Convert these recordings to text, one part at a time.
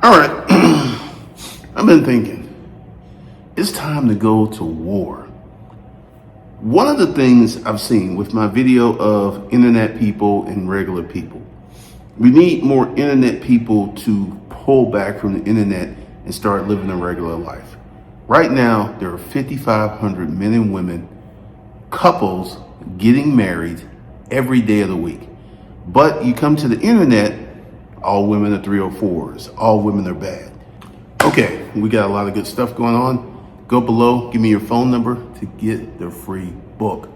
All right, I've been thinking, it's time to go to war. One of the things I've seen with my video of internet people and regular people, we need more internet people to pull back from the internet and start living a regular life. Right now, there are 5,500 men and women, couples getting married every day of the week. But you come to the internet, all women are 304s, all women are bad. Okay, we got a lot of good stuff going on. Go below, give me your phone number to get the free book.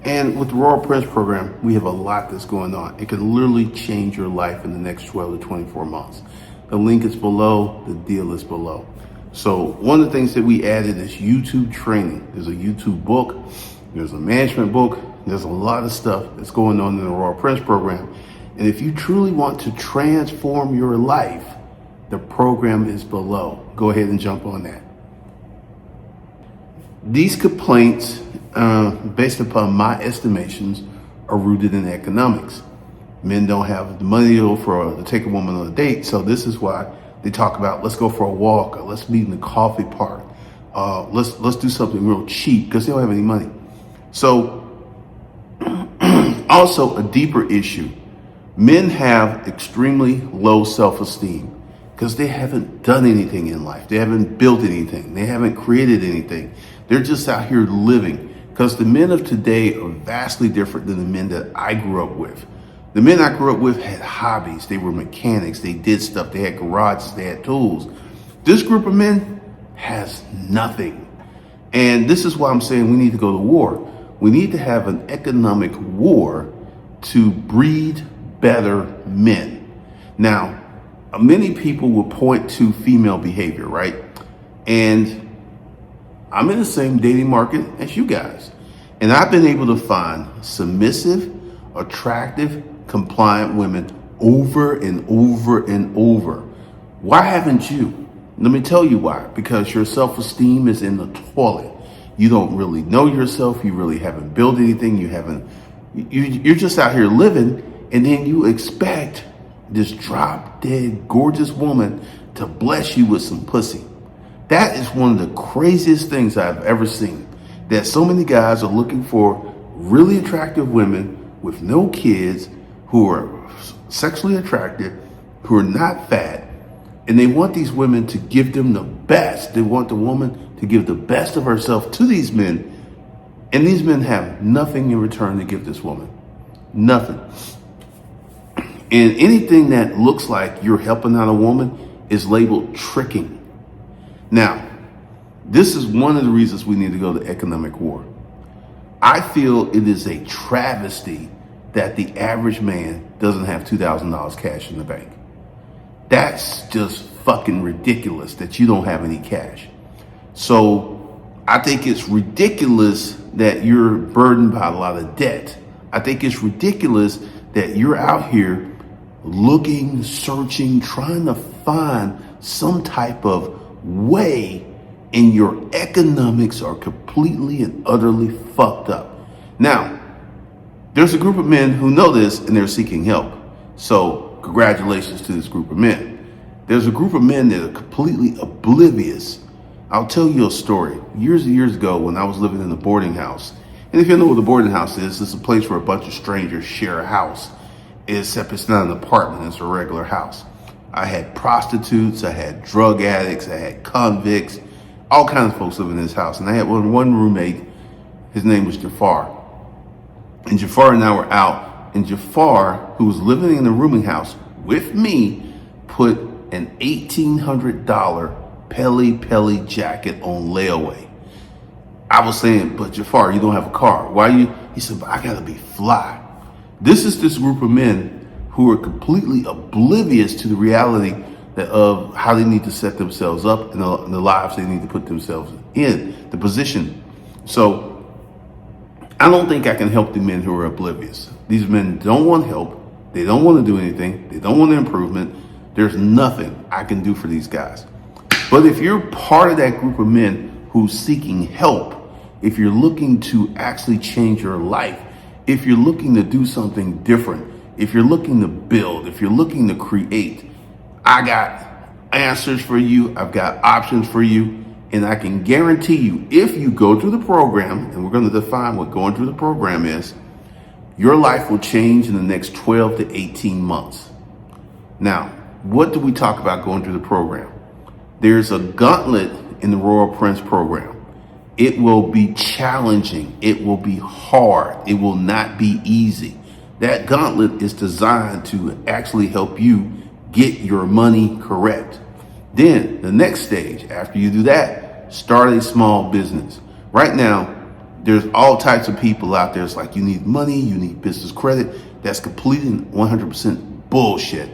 And with the Royal Prince program, we have a lot that's going on. It could literally change your life in the next 12 to 24 months. The link is below, the deal is below. So one of the things that we added is YouTube training. There's a YouTube book, there's a management book, there's a lot of stuff that's going on in the Royal Prince program. And if you truly want to transform your life, the program is below. Go ahead and jump on that. These complaints, based upon my estimations, are rooted in economics. Men don't have the money to take a woman on a date, so this is why they talk about let's go for a walk, or let's meet in the coffee park, let's do something real cheap because they don't have any money. So, also a deeper issue. Men have extremely low self-esteem because they haven't done anything in life. They haven't built anything. They haven't created anything. They're just out here living, because the men of today are vastly different than the men that I grew up with. The men I grew up with had hobbies. They were mechanics. They did stuff. They had garages. They had tools. This group of men has nothing. And this is why I'm saying we need to go to war. We need to have an economic war to breed better men. Now, many people will point to female behavior, right? And I'm in the same dating market as you guys. And I've been able to find submissive, attractive, compliant women over and over and over. Why haven't you? Let me tell you why. Because your self-esteem is in the toilet. You don't really know yourself. You really haven't built anything. You're just out here living. And then you expect this drop dead gorgeous woman to bless you with some pussy. That is one of the craziest things I've ever seen. That so many guys are looking for really attractive women with no kids, who are sexually attractive, who are not fat, and they want these women to give them the best. They want the woman to give the best of herself to these men, and these men have nothing in return to give this woman. Nothing. And anything that looks like you're helping out a woman is labeled tricking. Now, this is one of the reasons we need to go to economic war. I feel it is a travesty that the average man doesn't have $2,000 cash in the bank. That's just fucking ridiculous that you don't have any cash. So I think it's ridiculous that you're burdened by a lot of debt. I think it's ridiculous that you're out here looking, searching, trying to find some type of way, and your economics are completely and utterly fucked up. Now, there's a group of men who know this and they're seeking help. So congratulations to this group of men. There's a group of men that are completely oblivious. I'll tell you a story. Years and years ago, when I was living in a boarding house, and if you know what a boarding house is, it's a place where a bunch of strangers share a house, except it's not an apartment, it's a regular house. I had prostitutes, I had drug addicts, I had convicts, all kinds of folks living in this house. And I had one roommate, his name was Jafar. And Jafar and I were out, and Jafar, who was living in the rooming house with me, put an $1,800 Pele jacket on layaway. I was saying, but Jafar, you don't have a car. Why you? He said, but I gotta be fly. This is this group of men who are completely oblivious to the reality of how they need to set themselves up and the lives they need to put themselves in, the position. So I don't think I can help the men who are oblivious. These men don't want help. They don't want to do anything. They don't want improvement. There's nothing I can do for these guys. But if you're part of that group of men who's seeking help, if you're looking to actually change your life, if you're looking to do something different, if you're looking to build, if you're looking to create, I got answers for you. I've got options for you. And I can guarantee you, if you go through the program, and we're going to define what going through the program is, your life will change in the next 12 to 18 months. Now, what do we talk about going through the program? There's a gauntlet in the Royal Prince program. It will be challenging. It will be hard. It will not be easy. That gauntlet is designed to actually help you get your money correct. Then the next stage, after you do that, start a small business. Right now, there's all types of people out there. It's like you need money, you need business credit. That's completely 100% bullshit.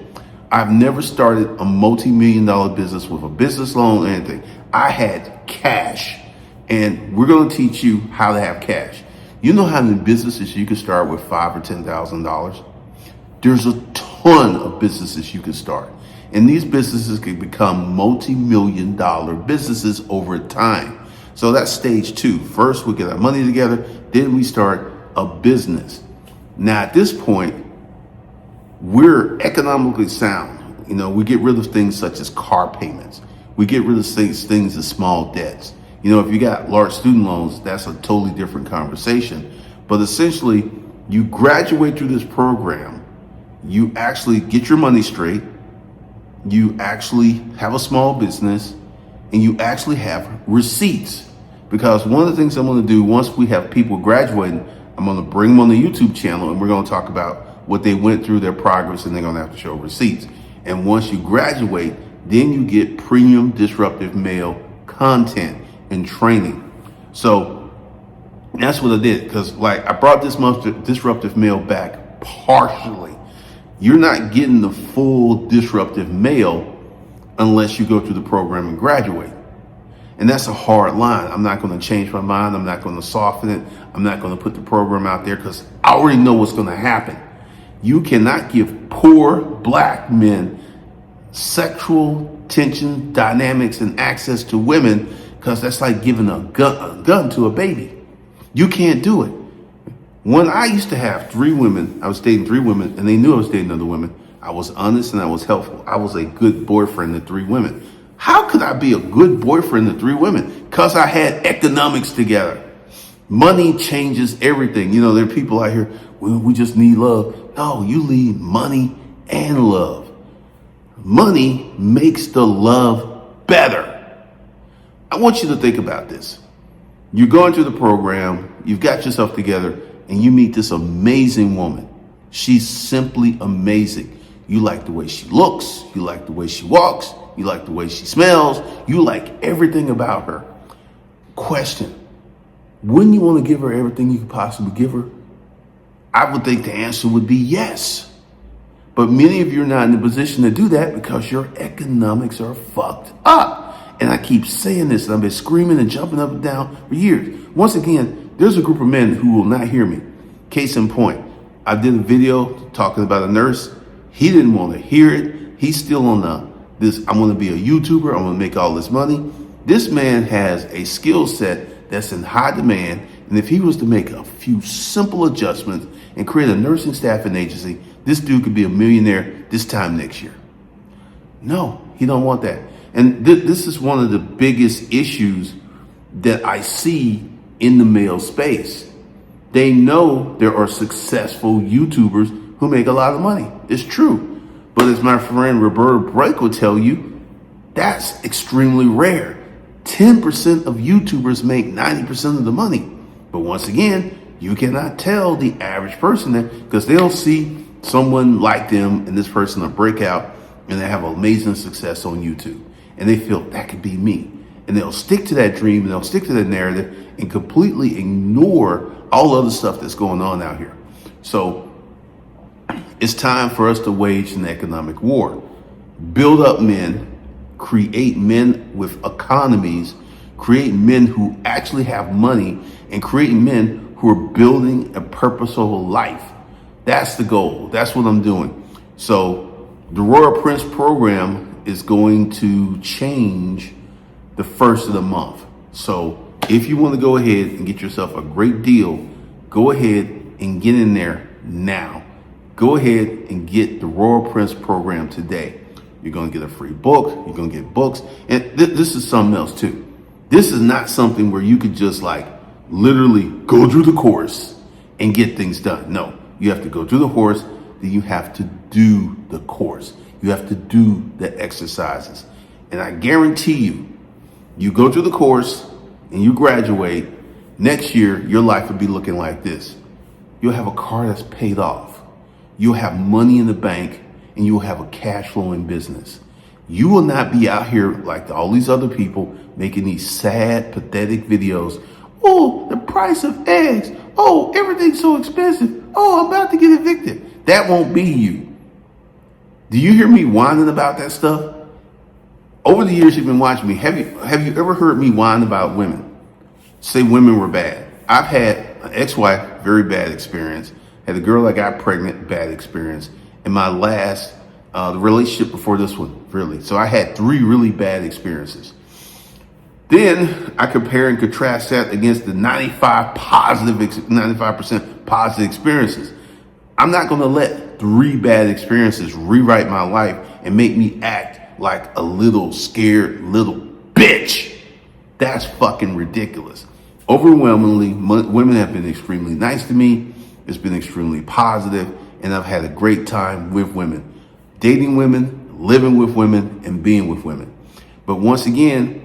I've never started a multi-million-dollar business with a business loan or anything. I had cash, and we're going to teach you how to have cash. You know how many businesses you can start with $5,000 or $10,000? There's a ton of businesses you can start. And these businesses can become multi-million-dollar businesses over time. So that's stage 2. First, we get our money together, then we start a business. Now, at this point, we're economically sound. You know, we get rid of things such as car payments. We get rid of things as small debts. You know, if you got large student loans, that's a totally different conversation. But essentially, you graduate through this program, you actually get your money straight, you actually have a small business, and you actually have receipts. Because one of the things I'm going to do once we have people graduating, I'm going to bring them on the YouTube channel and we're going to talk about what they went through, their progress, and they're going to have to show receipts. And once you graduate, then you get premium disruptive male content and training. So that's what I did, because I brought this month disruptive male back partially. You're not getting the full disruptive male unless you go through the program and graduate. And that's a hard line. I'm not going to change my mind. I'm not going to soften it. I'm not going to put the program out there because I already know what's going to happen. You cannot give poor black men sexual tension, dynamics, and access to women, because that's like giving a gun to a baby. You can't do it. When I used to have 3 women, I was dating 3 women, and they knew I was dating other women. I was honest and I was helpful. I was a good boyfriend to 3 women. How could I be a good boyfriend to 3 women? Because I had economics together. Money changes everything. You know, there are people out here, we just need love. No, you need money and love. Money makes the love better. I want you to think about this. You're going through the program, you've got yourself together, and you meet this amazing woman. She's simply amazing. You like the way she looks, you like the way she walks, you like the way she smells, you like everything about her. Question: wouldn't you want to give her everything you could possibly give her? I would think the answer would be yes. But many of you are not in the position to do that because your economics are fucked up. And I keep saying this, and I've been screaming and jumping up and down for years. Once again, there's a group of men who will not hear me. Case in point, I did a video talking about a nurse. He didn't want to hear it. He's still on this, I'm going to be a YouTuber, I'm going to make all this money. This man has a skill set that's in high demand. And if he was to make a few simple adjustments and create a nursing staffing agency, this dude could be a millionaire this time next year. No, he don't want that. And this is one of the biggest issues that I see in the male space. They know there are successful YouTubers who make a lot of money. It's true. But as my friend Roberta Brake will tell you, that's extremely rare. 10% of YouTubers make 90% of the money. But once again, you cannot tell the average person that, because they'll see someone like them and this person will break out and they have amazing success on YouTube. And they feel that could be me. And they'll stick to that dream and they'll stick to that narrative and completely ignore all other stuff that's going on out here. So it's time for us to wage an economic war. Build up men, create men with economies, create men who actually have money, and create men who are building a purposeful life. That's the goal. That's what I'm doing. So the Royal Prince program is going to change the first of the month. So if you want to go ahead and get yourself a great deal, go ahead and get in there now. Go ahead and get the Royal Prince program today. You're going to get a free book. You're going to get books. And this is something else too. This is not something where you could just like literally go through the course and get things done. No, you have to go through the course. Then you have to do the course. You have to do the exercises. And I guarantee you, you go through the course and you graduate, next year, your life will be looking like this. You'll have a car that's paid off. You'll have money in the bank, and you'll have a cash flowing business. You will not be out here like all these other people making these sad, pathetic videos. Oh, the price of eggs. Oh, everything's so expensive. Oh, I'm about to get evicted. That won't be you. Do you hear me whining about that stuff? Over the years you've been watching me, have you ever heard me whine about women? Say women were bad. I've had an ex-wife, very bad experience. Had a girl that got pregnant, bad experience. And my last, the relationship before this one, really. So I had 3 really bad experiences. Then I compare and contrast that against the 95% positive experiences. I'm not going to let 3 bad experiences rewrite my life and make me act like a little scared little bitch. That's fucking ridiculous. Overwhelmingly, women have been extremely nice to me. It's been extremely positive, and I've had a great time with women, dating women, living with women, and being with women. But once again,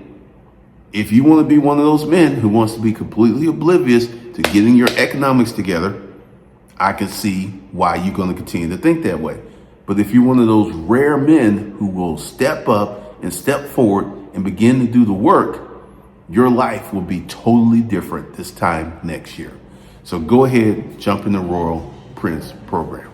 if you want to be one of those men who wants to be completely oblivious to getting your economics together, I can see why you're going to continue to think that way. But if you're one of those rare men who will step up and step forward and begin to do the work, your life will be totally different this time next year. So go ahead, jump in the Royal Prince program.